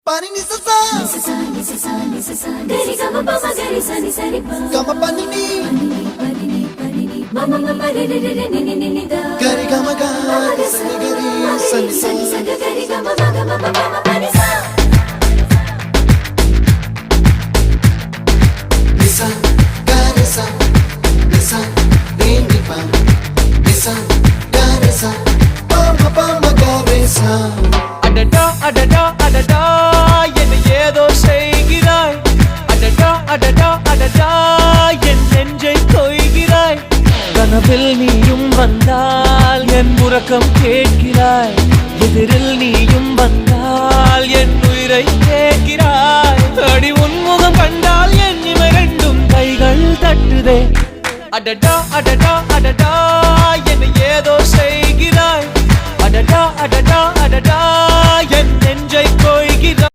Pani ni sa sa gari gama pa ma gari sa ni sa ri pa gama pani ni mama mama re re re ni ni ni da gari gama ga sa ni gari sa ni sa gari gama ma gama mama pani sa nisa gari sa nisa re ni pa nisa gari sa pa ma gari sa அடடா அடடா அடடா என்ன ஏதோ செய்கிறாய் அடடா அடடா அடடா என் நெஞ்சை கொய்கிறாய் கனவில் நீயும் வந்தால் என் உறக்கம் கேட்கிறாய் எதிரில் நீயும் வந்தால் என் உயிரை கேட்கிறாய் அடி உன்முகம் கண்டால் என் இமை ரெண்டும் கைகள் தட்டுதே அடடா அடடா அடடா என்ன ஏதோ செய்கிறாய் அடடா அடடா அடடா என் நெஞ்சை கொய்கிறாய்